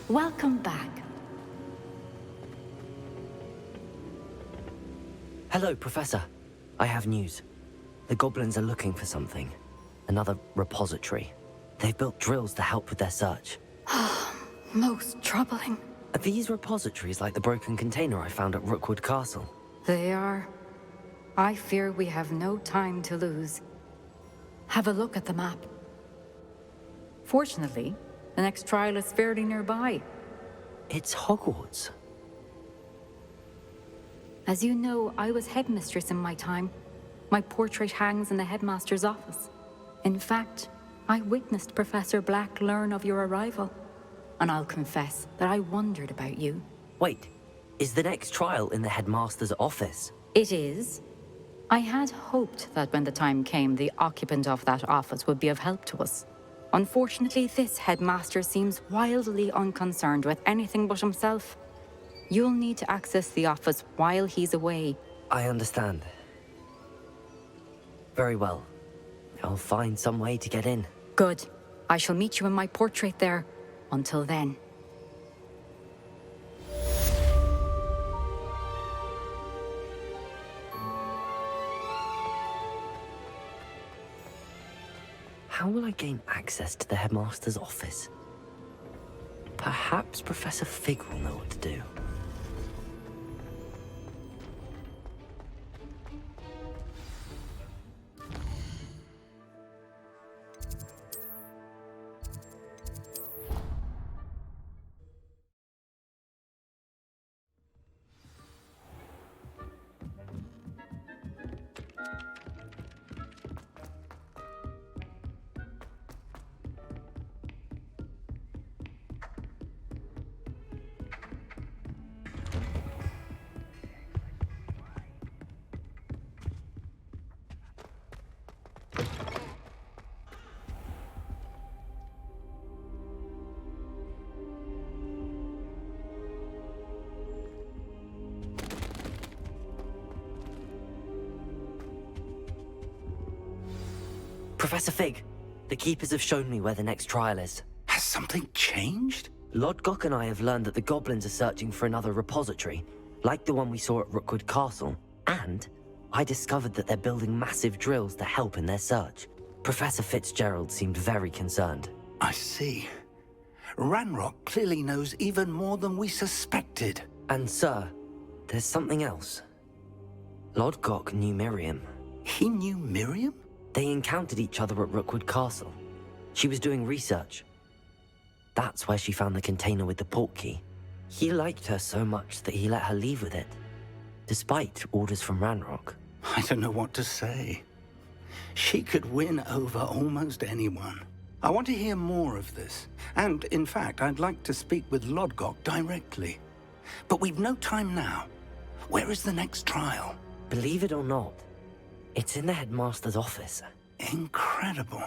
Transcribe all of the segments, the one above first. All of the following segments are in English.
Welcome back. Hello, Professor. I have news. The goblins are looking for something. Another repository. They've built drills to help with their search. Most troubling. Are these repositories like the broken container I found at Rookwood Castle? They are. I fear we have no time to lose. Have a look at the map. Fortunately, the next trial is fairly nearby. It's Hogwarts. As you know, I was headmistress in my time. My portrait hangs in the headmaster's office. In fact, I witnessed Professor Black learn of your arrival. And I'll confess that I wondered about you. Wait, is the next trial in the headmaster's office? It is. I had hoped that when the time came, the occupant of that office would be of help to us. Unfortunately, this headmaster seems wildly unconcerned with anything but himself. You'll need to access the office while he's away. I understand. Very well. I'll find some way to get in. Good. I shall meet you in my portrait there. Until then. How will I gain access to the headmaster's office? Perhaps Professor Fig will know what to do. Professor Fig, the Keepers have shown me where the next trial is. Has something changed? Lodgok and I have learned that the goblins are searching for another repository, like the one we saw at Rookwood Castle. And I discovered that they're building massive drills to help in their search. Professor Fitzgerald seemed very concerned. I see. Ranrock clearly knows even more than we suspected. And sir, there's something else. Lodgok knew Miriam. He knew Miriam? They encountered each other at Rookwood Castle. She was doing research. That's where she found the container with the portkey. He liked her so much that he let her leave with it, despite orders from Ranrock. I don't know what to say. She could win over almost anyone. I want to hear more of this. And, in fact, I'd like to speak with Lodgok directly. But we've no time now. Where is the next trial? Believe it or not, it's in the headmaster's office. Incredible.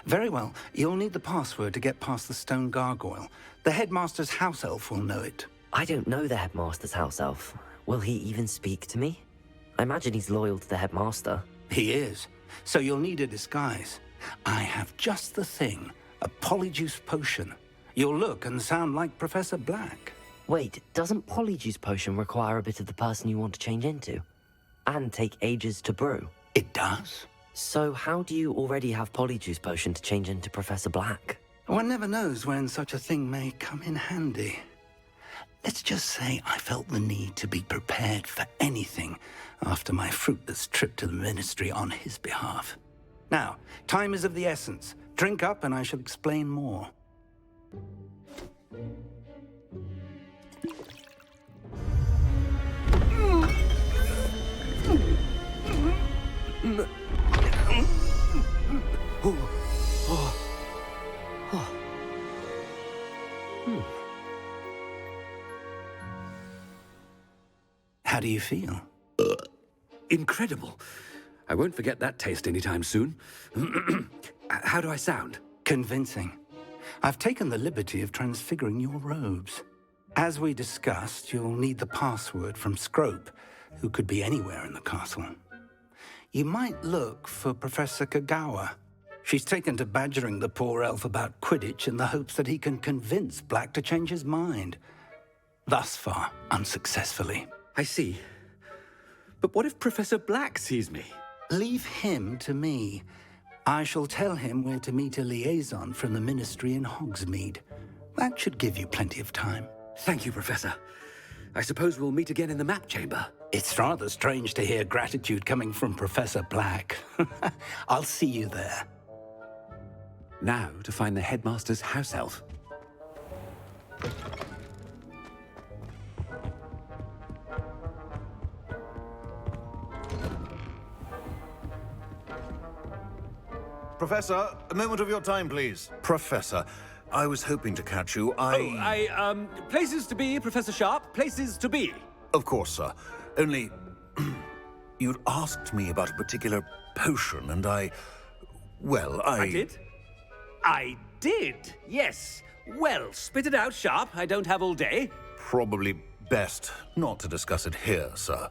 Very well. You'll need the password to get past the stone gargoyle. The headmaster's house elf will know it. I don't know the headmaster's house elf. Will he even speak to me? I imagine he's loyal to the headmaster. He is. So you'll need a disguise. I have just the thing. A polyjuice potion. You'll look and sound like Professor Black. Wait, doesn't Polyjuice Potion require a bit of the person you want to change into? And take ages to brew? It does. So how do you already have Polyjuice Potion to change into Professor Black? One never knows when such a thing may come in handy. Let's just say I felt the need to be prepared for anything after my fruitless trip to the Ministry on his behalf. Now, time is of the essence. Drink up and I shall explain more. How do you feel? Incredible. I won't forget that taste anytime soon. How do I sound? Convincing. I've taken the liberty of transfiguring your robes. As we discussed, you'll need the password from Scrope, who could be anywhere in the castle. You might look for Professor Kagawa. She's taken to badgering the poor elf about Quidditch in the hopes that he can convince Black to change his mind. Thus far, unsuccessfully. I see. But what if Professor Black sees me? Leave him to me. I shall tell him where to meet a liaison from the Ministry in Hogsmeade. That should give you plenty of time. Thank you, Professor. I suppose we'll meet again in the map chamber. It's rather strange to hear gratitude coming from Professor Black. I'll see you there. Now to find the headmaster's house elf. Professor, a moment of your time, please. Professor, I was hoping to catch you. Places to be, Professor Sharp. Places to be. Of course, sir. Only... you'd asked me about a particular potion, and I did? I did, yes. Well, spit it out, Sharp. I don't have all day. Probably best not to discuss it here, sir.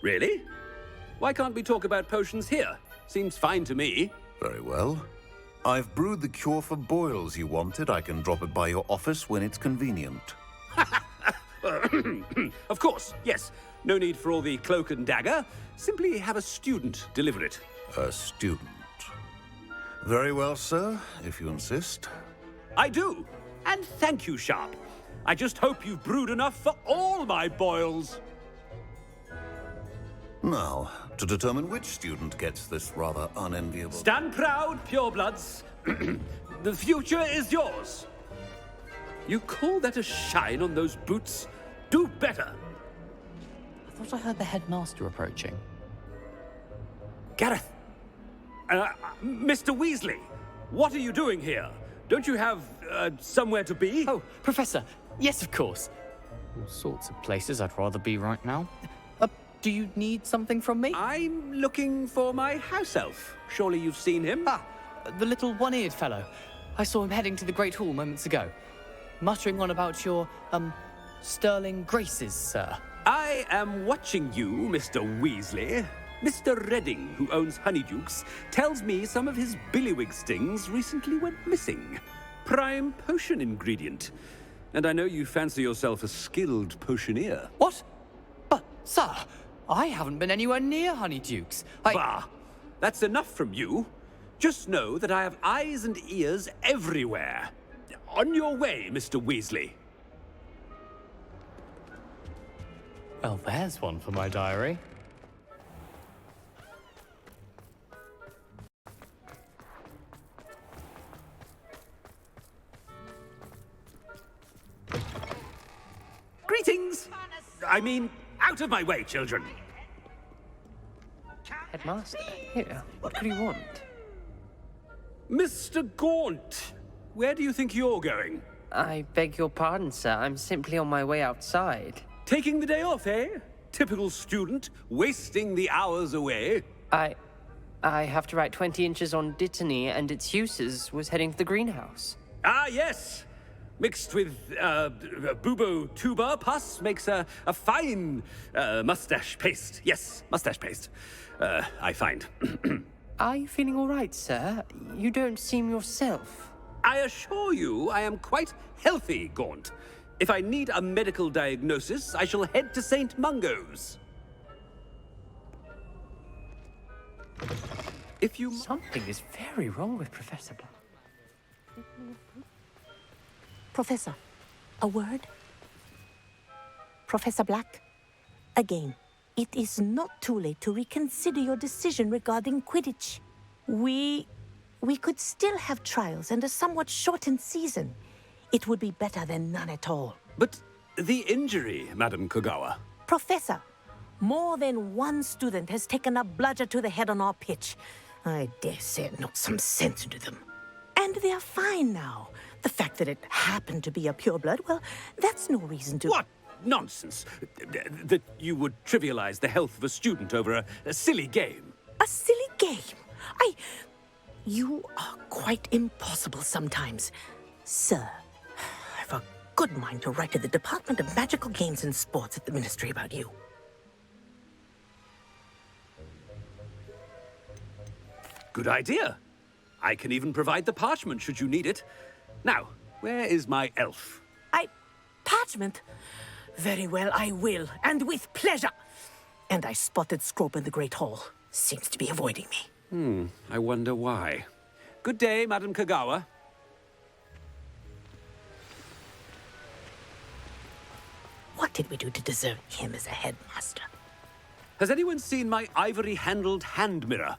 Really? Why can't we talk about potions here? Seems fine to me. Very well. I've brewed the cure for boils you wanted. I can drop it by your office when it's convenient. Of course, yes. No need for all the cloak and dagger. Simply have a student deliver it. A student. Very well, sir, if you insist. I do. And thank you, Sharp. I just hope you've brewed enough for all my boils. Now, to determine which student gets this rather unenviable... Stand proud, purebloods. The future is yours. You call that a shine on those boots? Do better. I thought I heard the headmaster approaching. Gareth. Mr. Weasley, what are you doing here? Don't you have, somewhere to be? Oh, Professor. Yes, of course. All sorts of places I'd rather be right now. Do you need something from me? I'm looking for my house elf. Surely you've seen him? Ah, the little one-eared fellow. I saw him heading to the Great Hall moments ago, muttering on about your, sterling graces, sir. I am watching you, Mr. Weasley. Mr. Redding, who owns Honeydukes, tells me some of his billywig stings recently went missing. Prime potion ingredient. And I know you fancy yourself a skilled potioneer. What? But, sir, I haven't been anywhere near Honeydukes. Bah! That's enough from you. Just know that I have eyes and ears everywhere. On your way, Mr. Weasley. Well, there's one for my diary. Greetings! I mean, out of my way, children. Headmaster, here, what could you want? Mr. Gaunt, where do you think you're going? I beg your pardon, sir. I'm simply on my way outside. Taking the day off, eh? Typical student, wasting the hours away. I have to write 20 inches on Dittany and its uses. Was heading to the greenhouse. Ah, yes. Mixed with bubo tuber pus makes a fine mustache paste. Yes, mustache paste. I find. Are you feeling all right, sir? You don't seem yourself. I assure you I am quite healthy, Gaunt. If I need a medical diagnosis, I shall head to St. Mungo's. If you... Something is very wrong with Professor Black. Professor, a word? Professor Black, again, it is not too late to reconsider your decision regarding Quidditch. We could still have trials and a somewhat shortened season. It would be better than none at all. But the injury, Madam Kogawa. Professor, more than one student has taken a bludger to the head on our pitch. I dare say it knocked some sense into them. And they are fine now. The fact that it happened to be a pureblood, well, that's no reason to... What nonsense! That you would trivialize the health of a student over a silly game. A silly game? You are quite impossible sometimes. Sir, I've a good mind to write to the Department of Magical Games and Sports at the Ministry about you. Good idea. I can even provide the parchment should you need it. Now, where is my elf? Parchment? Very well, I will, and with pleasure. And I spotted Scrope in the Great Hall. Seems to be avoiding me. I wonder why. Good day, Madam Kagawa. What did we do to deserve him as a headmaster? Has anyone seen my ivory-handled hand mirror?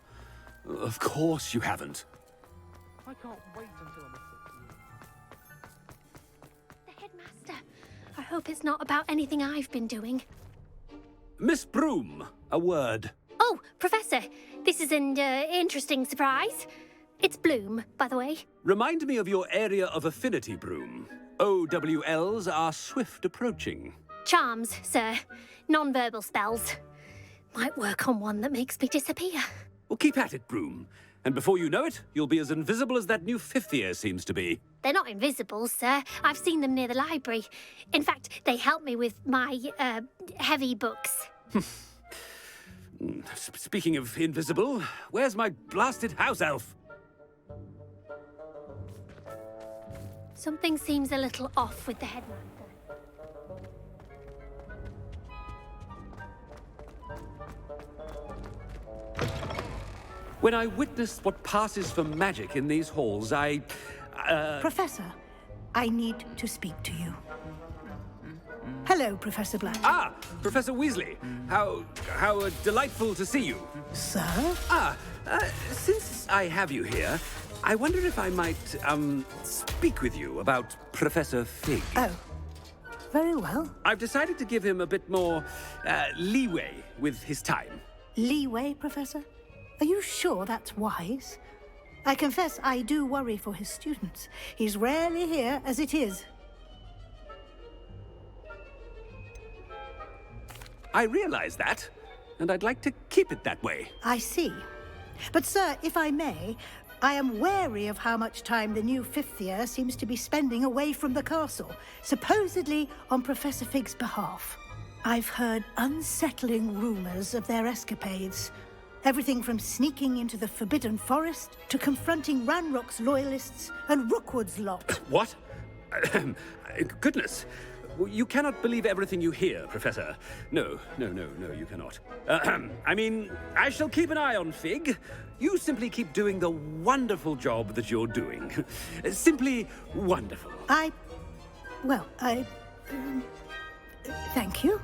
Of course you haven't. I can't wait until I'm The headmaster. I hope it's not about anything I've been doing. Miss Broom, a word. Oh, Professor, this is an interesting surprise. It's Bloom, by the way. Remind me of your area of affinity, Broom. OWLs are swift approaching. Charms, sir. Non-verbal spells. Might work on one that makes me disappear. Well, keep at it, Broom. And before you know it, you'll be as invisible as that new fifth year seems to be. They're not invisible, sir. I've seen them near the library. In fact, they help me with my, heavy books. Speaking of invisible, where's my blasted house elf? Something seems a little off with the headmaster. When I witness what passes for magic in these halls, Professor, I need to speak to you. Hello, Professor Black. Ah, Professor Weasley. How delightful to see you. Sir? Since I have you here, I wonder if I might, speak with you about Professor Fig. Oh, very well. I've decided to give him a bit more, leeway with his time. Leeway, Professor? Are you sure that's wise? I confess I do worry for his students. He's rarely here as it is. I realize that, and I'd like to keep it that way. I see. But, sir, if I may, I am wary of how much time the new fifth year seems to be spending away from the castle, supposedly on Professor Fig's behalf. I've heard unsettling rumors of their escapades. Everything from sneaking into the Forbidden Forest to confronting Ranrock's loyalists and Rookwood's lot. What? Goodness. You cannot believe everything you hear, Professor. No, you cannot. I mean, I shall keep an eye on Fig. You simply keep doing the wonderful job that you're doing. Simply wonderful. Thank you.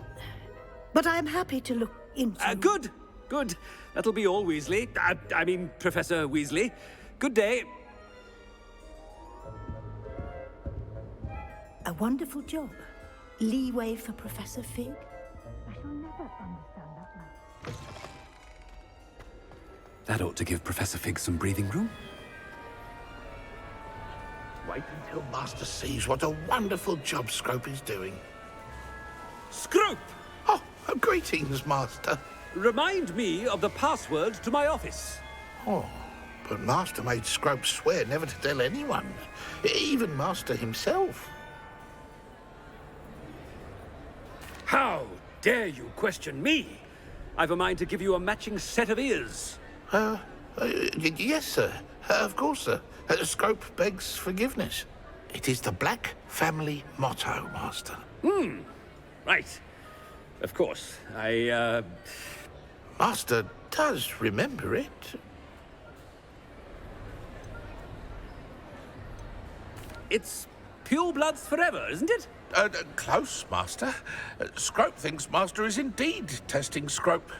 But I'm happy to look into... Good. That'll be all, Weasley. I mean, Professor Weasley. Good day. A wonderful job. Leeway for Professor Fig. I shall never understand that man. That ought to give Professor Fig some breathing room. Wait until Master sees what a wonderful job Scrope is doing. Scrope! Oh, greetings, Master. Remind me of the password to my office. Oh, but Master made Scrope swear never to tell anyone, even Master himself. How dare you question me? I've a mind to give you a matching set of ears. Yes, sir. Of course, sir. Scrope begs forgiveness. It is the Black family motto, Master. Right. Of course. Master does remember it. It's purebloods forever, isn't it? Close, Master. Scrope thinks Master is indeed testing Scrope.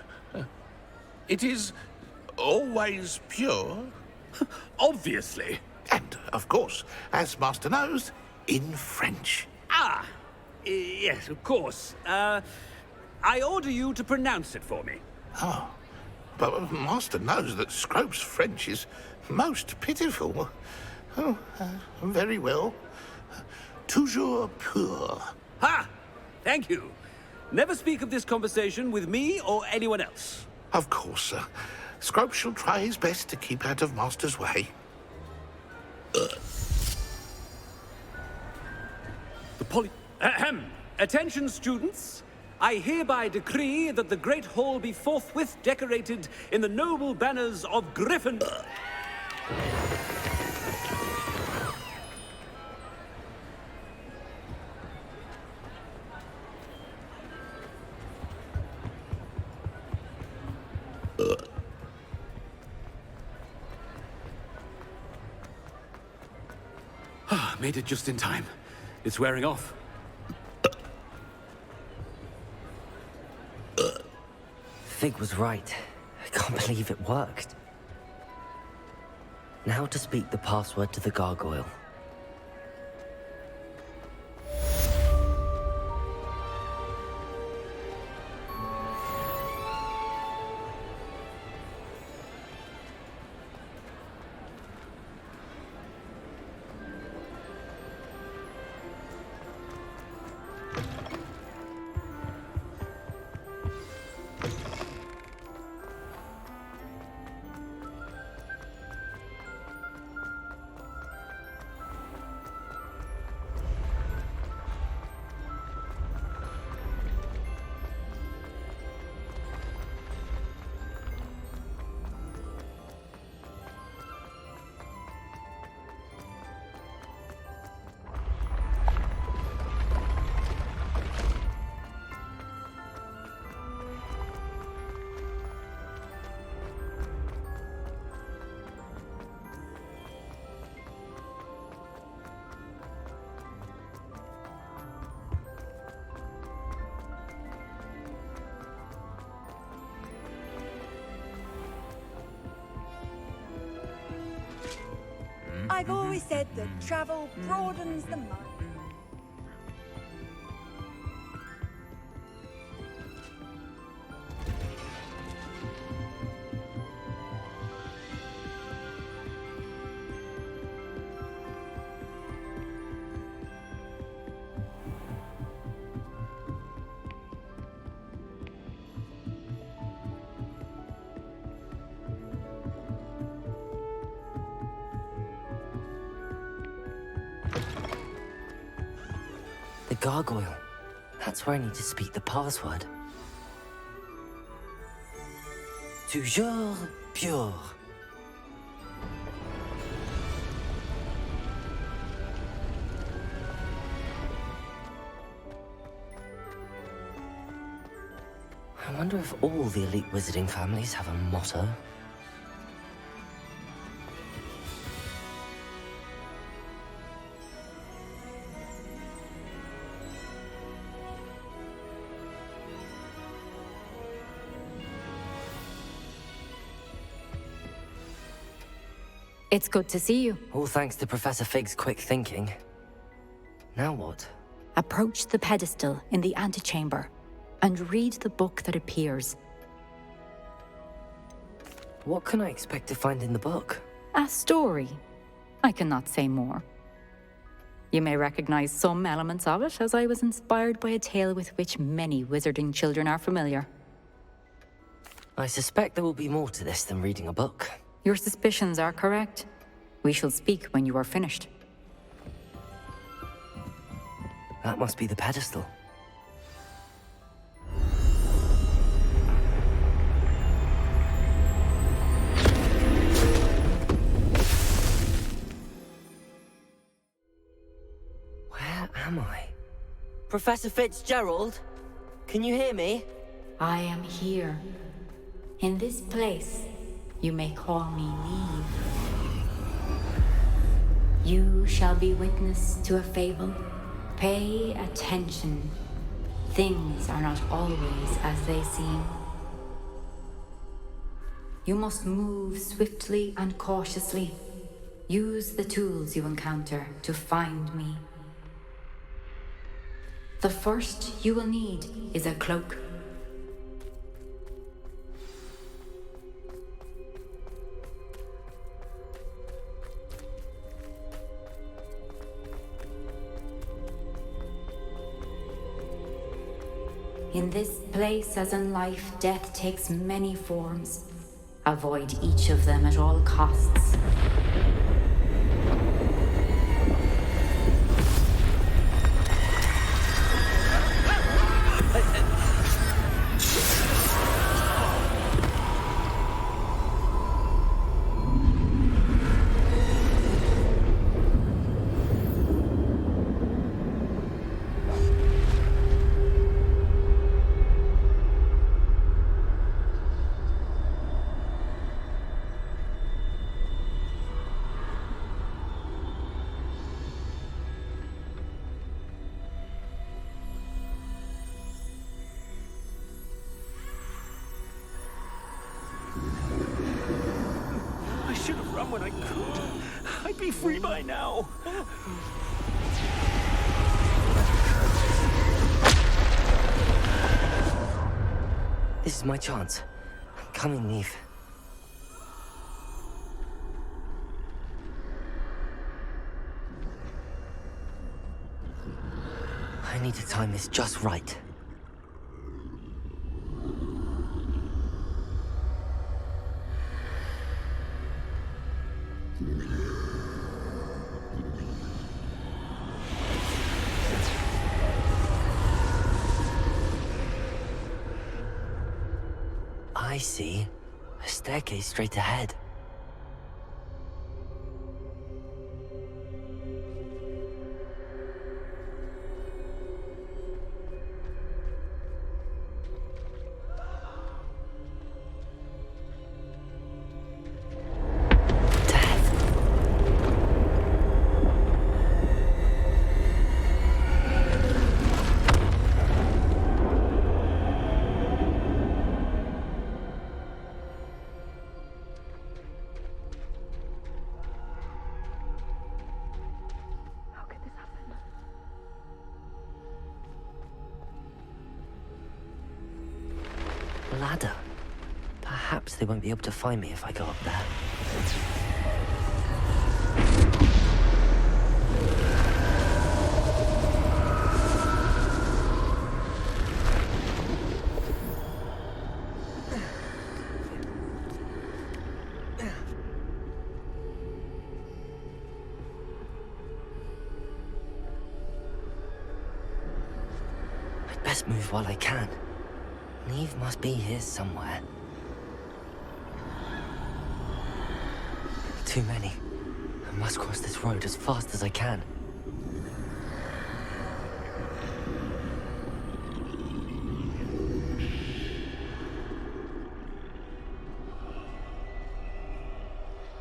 It is always pure. Obviously. And, of course, as Master knows, in French. Yes, of course. I order you to pronounce it for me. Oh, but Master knows that Scrope's French is most pitiful. Oh, very well. Toujours pur. Ha! Thank you. Never speak of this conversation with me or anyone else. Of course, sir. Scrope shall try his best to keep out of Master's way. Attention, students. I hereby decree that the Great Hall be forthwith decorated in the noble banners of Gryffindor. Made it just in time. It's wearing off. Fig was right. I can't believe it worked. Now to speak the password to the gargoyle. I've always said that travel broadens the mind. The gargoyle. That's where I need to speak the password. Toujours pure. I wonder if all the elite wizarding families have a motto. It's good to see you. All thanks to Professor Fig's quick thinking. Now what? Approach the pedestal in the antechamber and read the book that appears. What can I expect to find in the book? A story. I cannot say more. You may recognize some elements of it, as I was inspired by a tale with which many wizarding children are familiar. I suspect there will be more to this than reading a book. Your suspicions are correct. We shall speak when you are finished. That must be the pedestal. Where am I? Professor Fitzgerald? Can you hear me? I am here. In this place, you may call me Neve. You shall be witness to a fable. Pay attention. Things are not always as they seem. You must move swiftly and cautiously. Use the tools you encounter to find me. The first you will need is a cloak. In this place, as in life, death takes many forms. Avoid each of them at all costs. come when I could. I'd be free by now. This is my chance. Come in, Neve. I need to time this just right. I see. A staircase straight ahead. Ladder. Perhaps they won't be able to find me if I go up there. I'd best move while I can. Neve must be here somewhere. Too many. I must cross this road as fast as I can.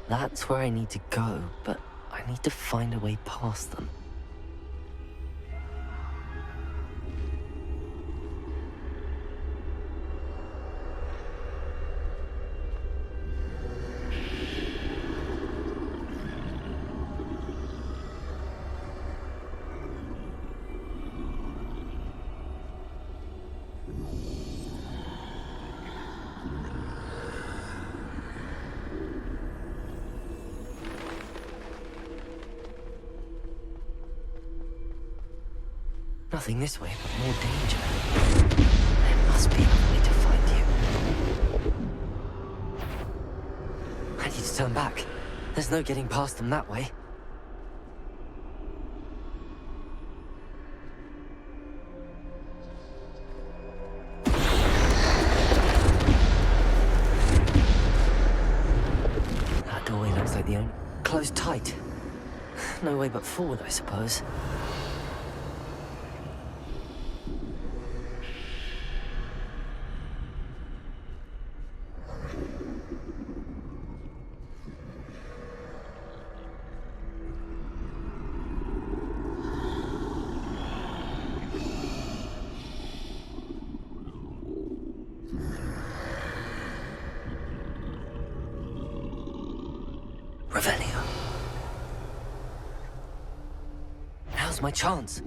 That's where I need to go, but I need to find a way past them. Nothing this way, but more danger. There must be another way to find you. I need to turn back. There's no getting past them that way. That doorway looks like the only... closed tight. No way but forward, I suppose. Revelio. Now's my chance.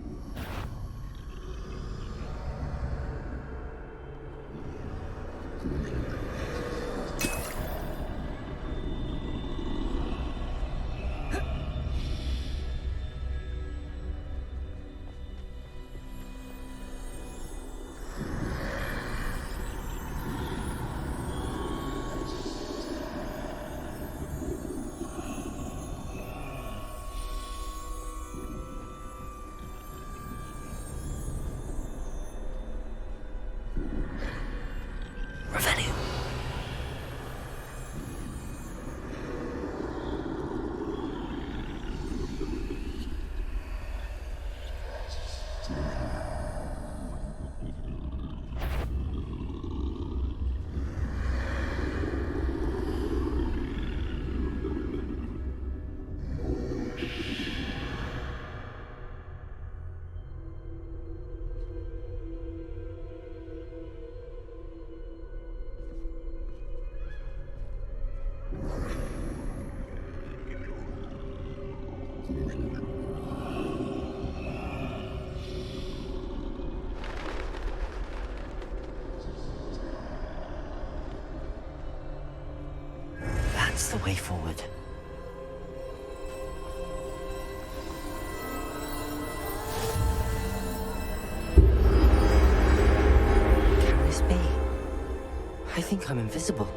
That's the way forward. Can this be? I think I'm invisible.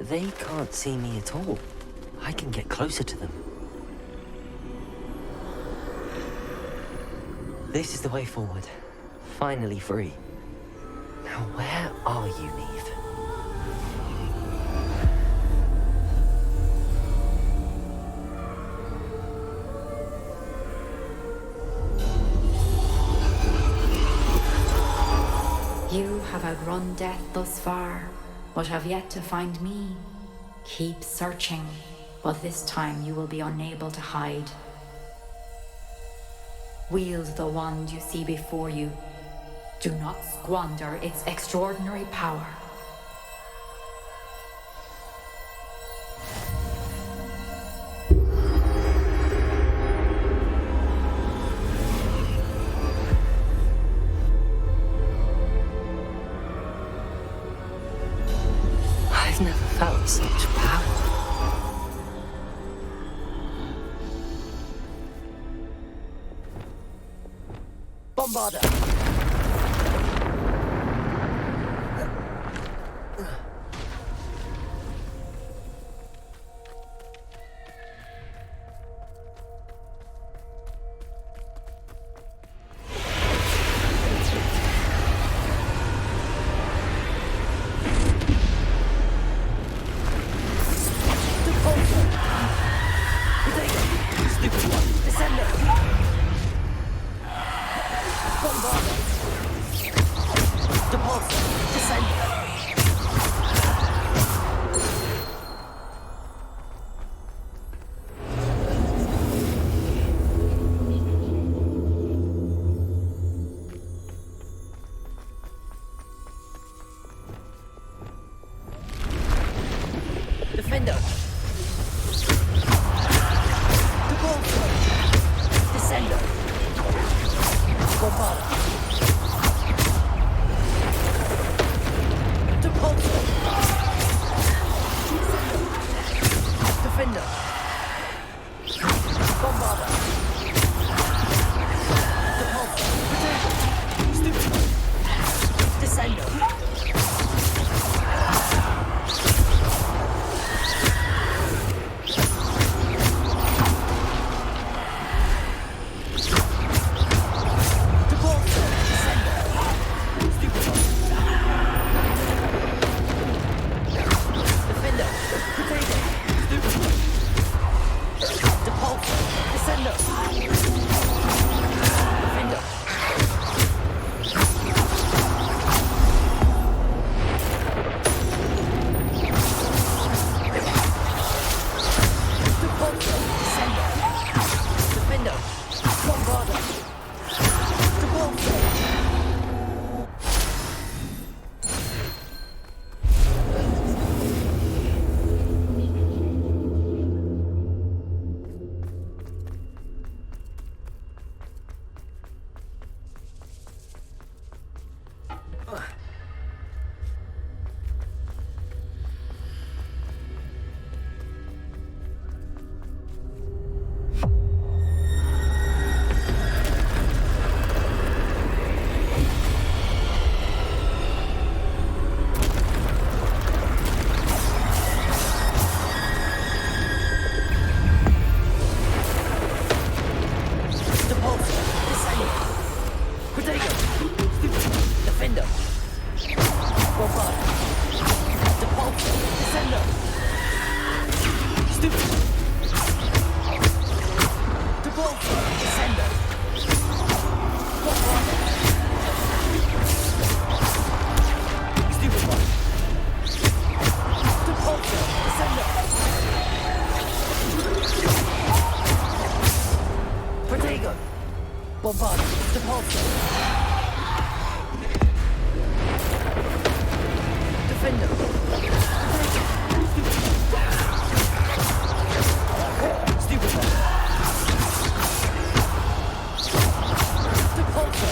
They can't see me at all. I can get closer to them. This is the way forward. Finally free. Now where are you, Neve? You have outrun death thus far, but have yet to find me. Keep searching, but this time you will be unable to hide. Wield the wand you see before you. Do not squander its extraordinary power. I've never felt such power. Bombarder! Defender! Descender! Bombarder! Depulsor! Defender! Bombarder! Depulsor! Stupid! Descender! Depulsor! Bombard! Depulso! Defender! Stupefy! Depulso!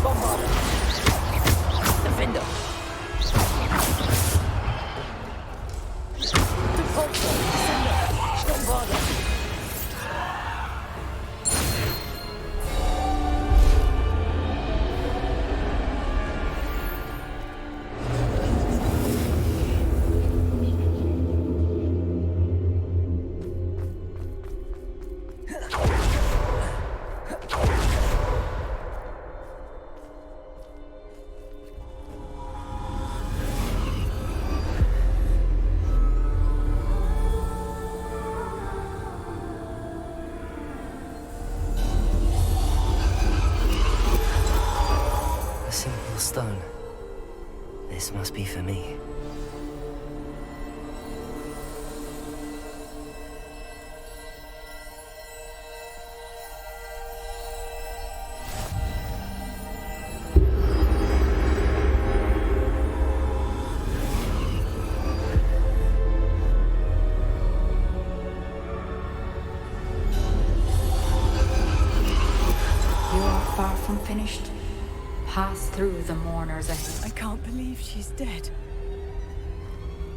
Bombard! Defender! A simple stone. This must be for me. You are far from finished. Pass through the mourners ahead. I can't believe she's dead.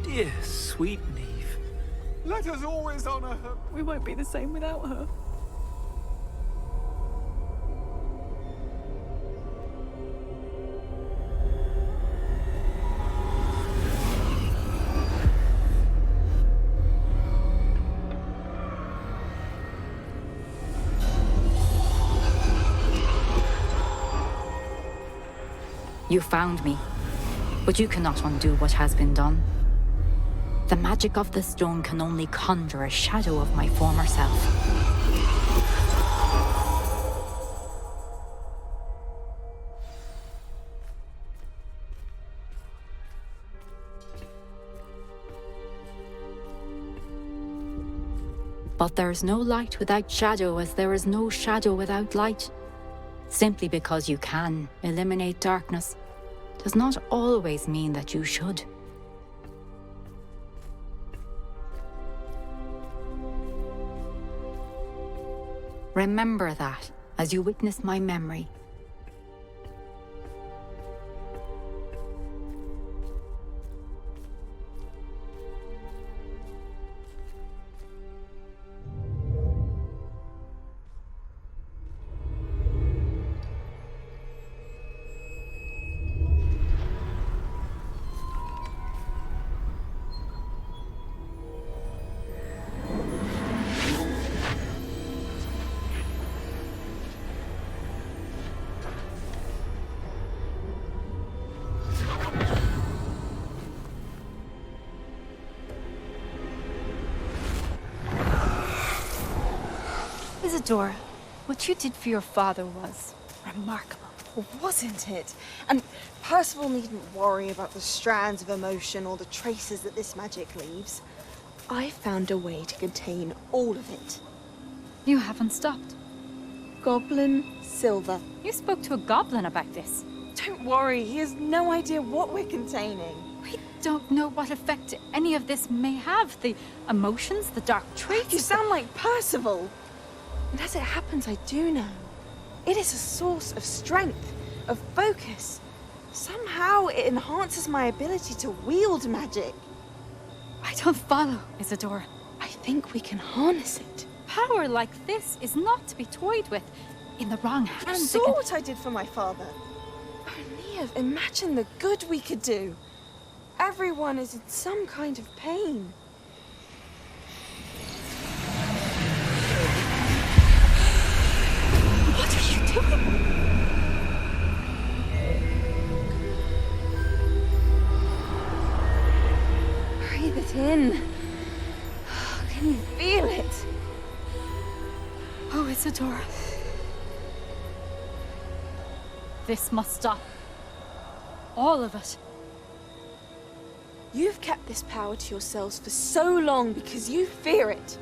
Dear, sweet Neve. Let us always honor her. We won't be the same without her. You found me, but you cannot undo what has been done. The magic of the stone can only conjure a shadow of my former self. But there is no light without shadow, as there is no shadow without light. Simply because you can eliminate darkness does not always mean that you should. Remember that as you witness my memory. Isadora, what you did for your father was remarkable. Wasn't it? And Percival needn't worry about the strands of emotion or the traces that this magic leaves. I found a way to contain all of it. You haven't stopped. Goblin Silver. You spoke to a goblin about this. Don't worry, he has no idea what we're containing. We don't know what effect any of this may have. The emotions, the dark traits. You sound like Percival. And as it happens, I do know. It is a source of strength, of focus. Somehow it enhances my ability to wield magic. I don't follow, Isadora. I think we can harness it. Power like this is not to be toyed with. In the wrong hands. You saw what I did for my father. Oh, Neve, imagine the good we could do. Everyone is in some kind of pain. Isadora. This must stop. All of it. You've kept this power to yourselves for so long because you fear it.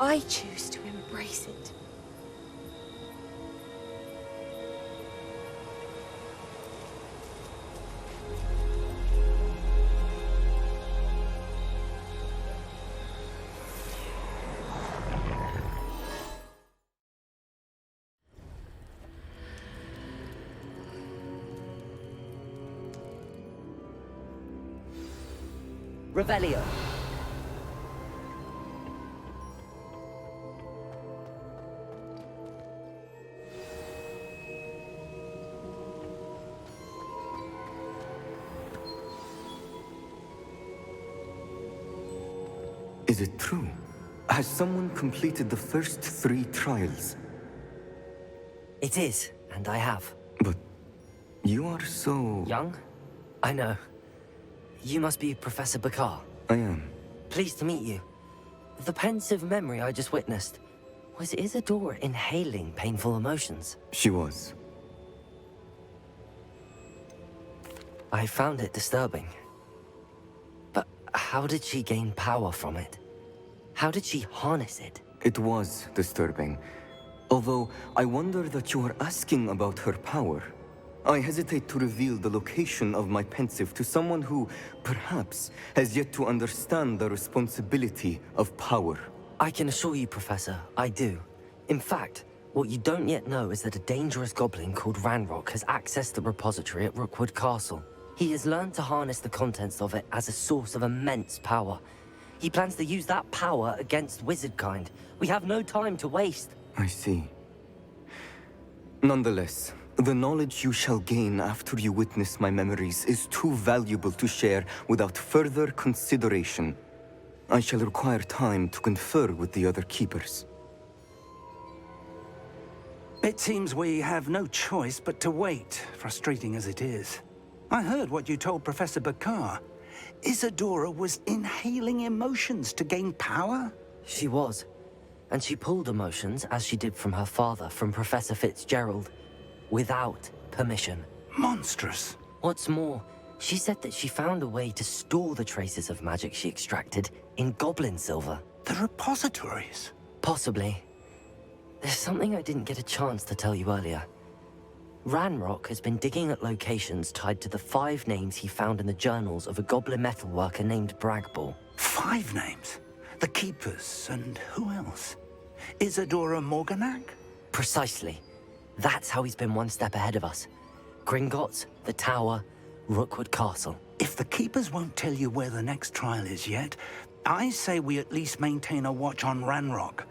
I choose to embrace it. Revelio. Is it true? Has someone completed the first 3 trials? It is, and I have. But you are so... Young? I know. You must be Professor Bakar. I am. Pleased to meet you. The pensive memory I just witnessed. Was Isadora inhaling painful emotions? She was. I found it disturbing. But how did she gain power from it? How did she harness it? It was disturbing. Although, I wonder that you are asking about her power. I hesitate to reveal the location of my pensive to someone who, perhaps, has yet to understand the responsibility of power. I can assure you, Professor, I do. In fact, what you don't yet know is that a dangerous goblin called Ranrock has accessed the repository at Rookwood Castle. He has learned to harness the contents of it as a source of immense power. He plans to use that power against wizardkind. We have no time to waste. I see. Nonetheless, the knowledge you shall gain after you witness my memories is too valuable to share without further consideration. I shall require time to confer with the other keepers. It seems we have no choice but to wait, frustrating as it is. I heard what you told Professor Bakar. Isadora was inhaling emotions to gain power? She was. And she pulled emotions, as she did from her father, from Professor Fitzgerald, without permission. Monstrous. What's more, she said that she found a way to store the traces of magic she extracted in goblin silver. The repositories? Possibly. There's something I didn't get a chance to tell you earlier. Ranrock has been digging at locations tied to the 5 names he found in the journals of a goblin metalworker named Bragball. 5 names? The Keepers, and who else? Isadora Morganac? Precisely. That's how he's been one step ahead of us. Gringotts, the Tower, Rookwood Castle. If the Keepers won't tell you where the next trial is yet, I say we at least maintain a watch on Ranrock.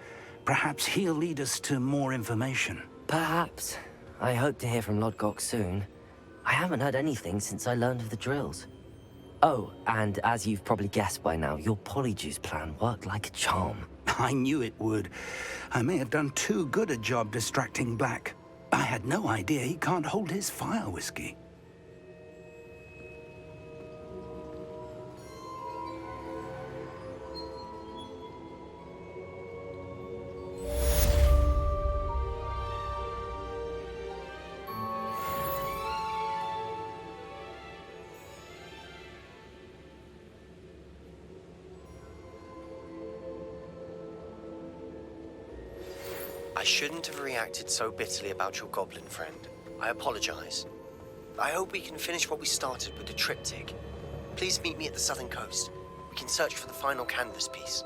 Perhaps he'll lead us to more information. Perhaps. I hope to hear from Lodgok soon. I haven't heard anything since I learned of the drills. Oh, and as you've probably guessed by now, your Polyjuice plan worked like a charm. I knew it would. I may have done too good a job distracting Black. I had no idea he can't hold his fire whiskey. I shouldn't have reacted so bitterly about your goblin friend. I apologize. I hope we can finish what we started with the triptych. Please meet me at the southern coast. We can search for the final canvas piece.